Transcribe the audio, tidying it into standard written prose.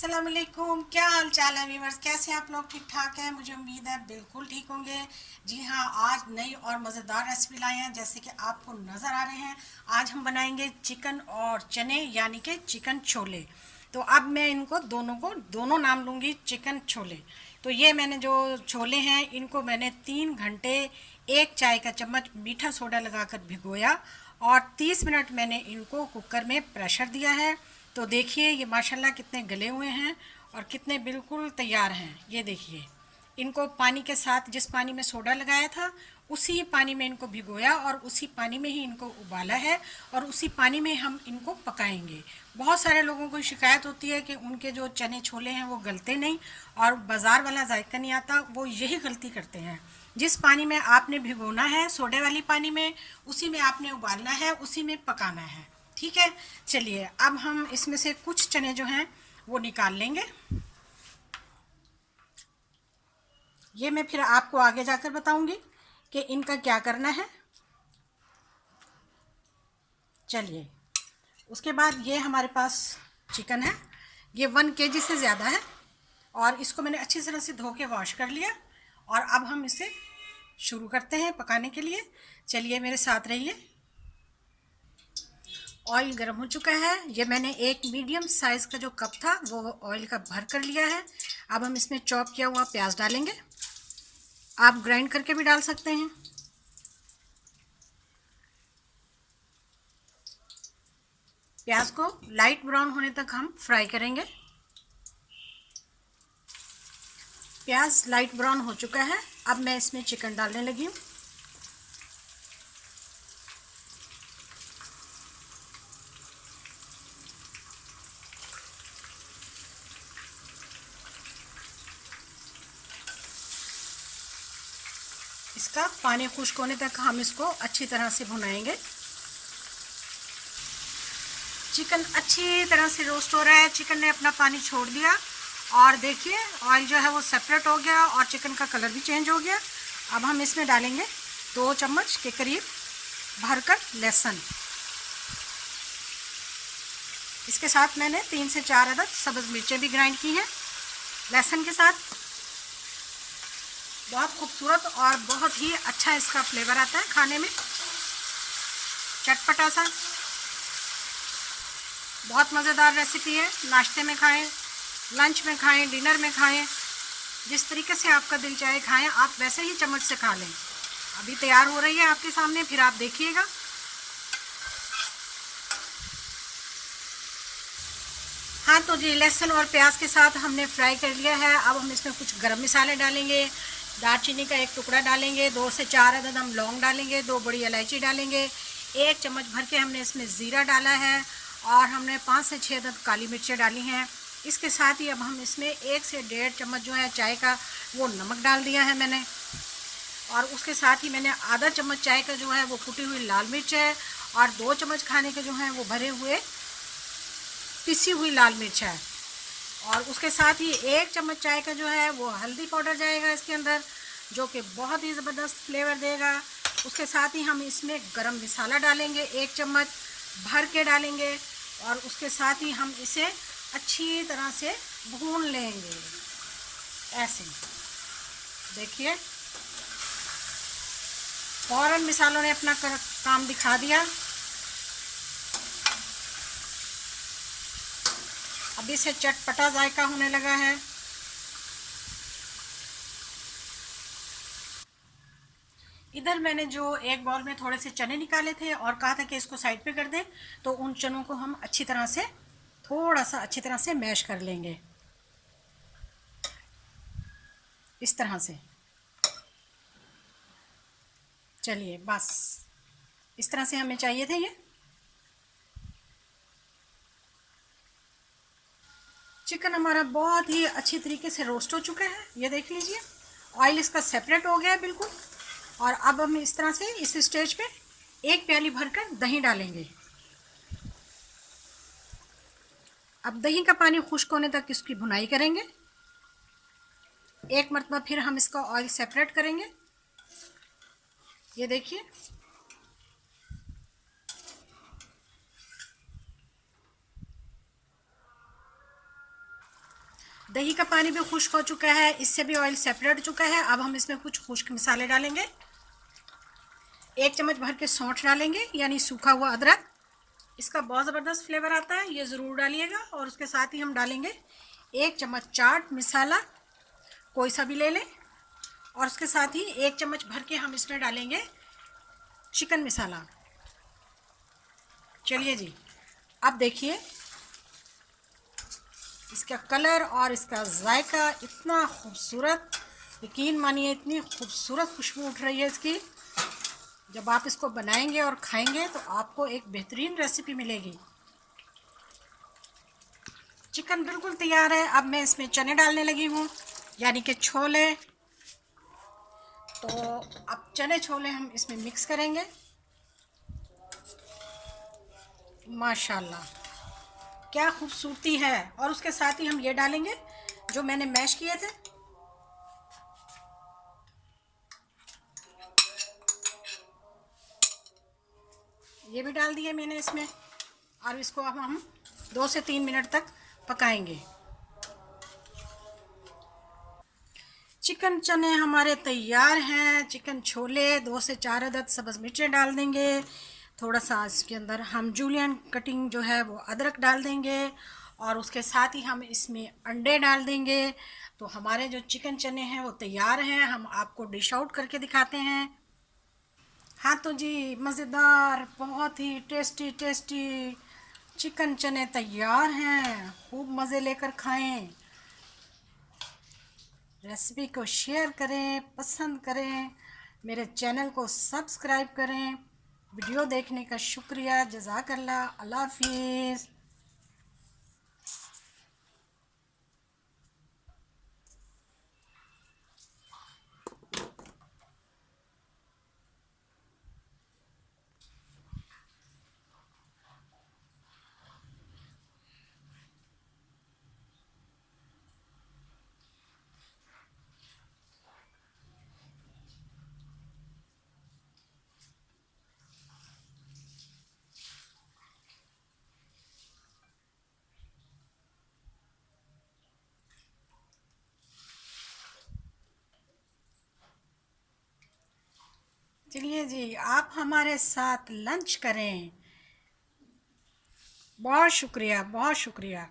अस्सलाम वालेकुम। क्या हाल चाल है व्यूअर्स, कैसे आप लोग? ठीक ठाक हैं? मुझे उम्मीद है बिल्कुल ठीक होंगे। जी हाँ, आज नई और मज़ेदार रेसिपी लाए हैं जैसे कि आपको नज़र आ रहे हैं। आज हम बनाएंगे चिकन और चने यानी कि चिकन छोले। तो अब मैं इनको दोनों नाम लूँगी चिकन छोले। तो ये मैंने जो छोले हैं इनको मैंने 3 घंटे एक चाय का चम्मच मीठा सोडा लगाकर भिगोया और 30 मिनट मैंने इनको कुकर में प्रेशर दिया है। तो देखिए ये माशाल्लाह कितने गले हुए हैं और कितने बिल्कुल तैयार हैं। ये देखिए, इनको पानी के साथ जिस पानी में सोडा लगाया था उसी पानी में इनको भिगोया और उसी पानी में ही इनको उबाला है और उसी पानी में हम इनको पकाएंगे। बहुत सारे लोगों को शिकायत होती है कि उनके जो चने छोले हैं वो गलते नहीं और बाज़ार वाला जायका नहीं आता। वो यही गलती करते हैं। जिस पानी में आपने भिगोना है सोडे वाली पानी में, उसी में आपने उबालना है, उसी में पकाना है। ठीक है, चलिए अब हम इसमें से कुछ चने जो हैं वो निकाल लेंगे। ये मैं फिर आपको आगे जाकर बताऊंगी कि इनका क्या करना है। चलिए, उसके बाद ये हमारे पास चिकन है। ये 1 kg से ज़्यादा है और इसको मैंने अच्छी तरह से धो के वॉश कर लिया और अब हम इसे शुरू करते हैं पकाने के लिए। चलिए मेरे साथ रहिए। ऑयल गर्म हो चुका है। ये मैंने एक मीडियम साइज़ का जो कप था वो ऑयल का भर कर लिया है। अब हम इसमें चॉप किया हुआ प्याज डालेंगे। आप ग्राइंड करके भी डाल सकते हैं। प्याज को लाइट ब्राउन होने तक हम फ्राई करेंगे। प्याज लाइट ब्राउन हो चुका है। अब मैं इसमें चिकन डालने लगी हूँ। इसका पानी खुश्क होने तक हम इसको अच्छी तरह से भुनाएंगे। चिकन अच्छी तरह से रोस्ट हो रहा है। चिकन ने अपना पानी छोड़ दिया और देखिए ऑयल जो है वो सेपरेट हो गया और चिकन का कलर भी चेंज हो गया। अब हम इसमें डालेंगे 2 चम्मच के करीब भरकर लहसुन। इसके साथ मैंने 3 से 4 अदद सब्ज़ मिर्चें भी ग्राइंड की हैं। लहसुन के साथ बहुत खूबसूरत और बहुत ही अच्छा इसका फ्लेवर आता है खाने में, चटपटा सा। बहुत मज़ेदार रेसिपी है। नाश्ते में खाएं, लंच में खाएं, डिनर में खाएं, जिस तरीके से आपका दिल चाहे खाएं। आप वैसे ही चम्मच से खा लें। अभी तैयार हो रही है आपके सामने, फिर आप देखिएगा। हाँ तो जी, लहसुन और प्याज के साथ हमने फ्राई कर लिया है। अब हम इसमें कुछ गरम मसाले डालेंगे। दालचीनी का 1 टुकड़ा डालेंगे, 2 से 4 अदद हम लौंग डालेंगे, 2 बड़ी इलायची डालेंगे, 1 चम्मच भर के हमने इसमें ज़ीरा डाला है और हमने 5 से 6 अदद काली मिर्चें डाली हैं। इसके साथ ही अब हम इसमें 1 से 1.5 चम्मच जो है चाय का वो नमक डाल दिया है मैंने। और उसके साथ ही मैंने आधा चम्मच चाय का जो है वो कुटी हुई लाल मिर्च है और 2 चम्मच खाने के जो हैं वो भरे हुए पिसी हुई लाल मिर्च है। और उसके साथ ही 1 चम्मच चाय का जो है वो हल्दी पाउडर जाएगा इसके अंदर, जो कि बहुत ही ज़बरदस्त फ्लेवर देगा। उसके साथ ही हम इसमें गरम मसाला डालेंगे, 1 चम्मच भर के डालेंगे और उसके साथ ही हम इसे अच्छी तरह से भून लेंगे। ऐसे देखिए, फ़ौरन मसालों ने अपना काम दिखा दिया। अभी से चटपटा जायका होने लगा है। इधर मैंने जो एक बाउल में थोड़े से चने निकाले थे और कहा था कि इसको साइड पे कर दें, तो उन चनों को हम अच्छी तरह से थोड़ा सा अच्छी तरह से मैश कर लेंगे इस तरह से। चलिए बस इस तरह से हमें चाहिए थे ये। चिकन हमारा बहुत ही अच्छी तरीके से रोस्ट हो चुका है। ये देख लीजिए, ऑयल इसका सेपरेट हो गया है बिल्कुल। और अब हम इस तरह से इस स्टेज पे 1 प्याली भरकर दही डालेंगे। अब दही का पानी खुश्क होने तक इसकी भुनाई करेंगे। एक मरतबा फिर हम इसका ऑयल सेपरेट करेंगे। ये देखिए, दही का पानी भी खुश्क हो चुका है, इससे भी ऑयल सेपरेट हो चुका है। अब हम इसमें कुछ खुश्क मसाले डालेंगे। 1 चम्मच भर के सौंठ डालेंगे, यानी सूखा हुआ अदरक। इसका बहुत ज़बरदस्त फ्लेवर आता है, ये ज़रूर डालिएगा। और उसके साथ ही हम डालेंगे 1 चम्मच चाट मसाला, कोई सा भी ले लें। और उसके साथ ही 1 चम्मच भर के हम इसमें डालेंगे चिकन मसाला। चलिए जी, अब देखिए इसका कलर और इसका जायका इतना खूबसूरत, यकीन मानिए इतनी खूबसूरत खुशबू उठ रही है इसकी। जब आप इसको बनाएंगे और खाएंगे तो आपको एक बेहतरीन रेसिपी मिलेगी। चिकन बिल्कुल तैयार है। अब मैं इसमें चने डालने लगी हूँ, यानी कि छोले। तो अब चने छोले हम इसमें मिक्स करेंगे। माशाल्लाह क्या खूबसूरती है। और उसके साथ ही हम ये डालेंगे जो मैंने मैश किए थे। ये भी डाल दिए मैंने इसमें। और इसको अब हम 2 से 3 मिनट तक पकाएंगे। चिकन चने हमारे तैयार हैं। चिकन छोले 2 से 4 अदद सब्ज़ मिर्चें डाल देंगे। थोड़ा सा इसके अंदर हम जूलियन कटिंग जो है वो अदरक डाल देंगे। और उसके साथ ही हम इसमें अंडे डाल देंगे। तो हमारे जो चिकन चने हैं वो तैयार हैं। हम आपको डिश आउट करके दिखाते हैं। हाँ तो जी, मज़ेदार, बहुत ही टेस्टी टेस्टी चिकन चने तैयार हैं। खूब मज़े लेकर खाएं। रेसिपी को शेयर करें, पसंद करें, मेरे चैनल को सब्सक्राइब करें। वीडियो देखने का शुक्रिया। जज़ाकल्लाह। अल्लाह हाफिज़। चलिए जी, आप हमारे साथ लंच करें। बहुत शुक्रिया, बहुत शुक्रिया।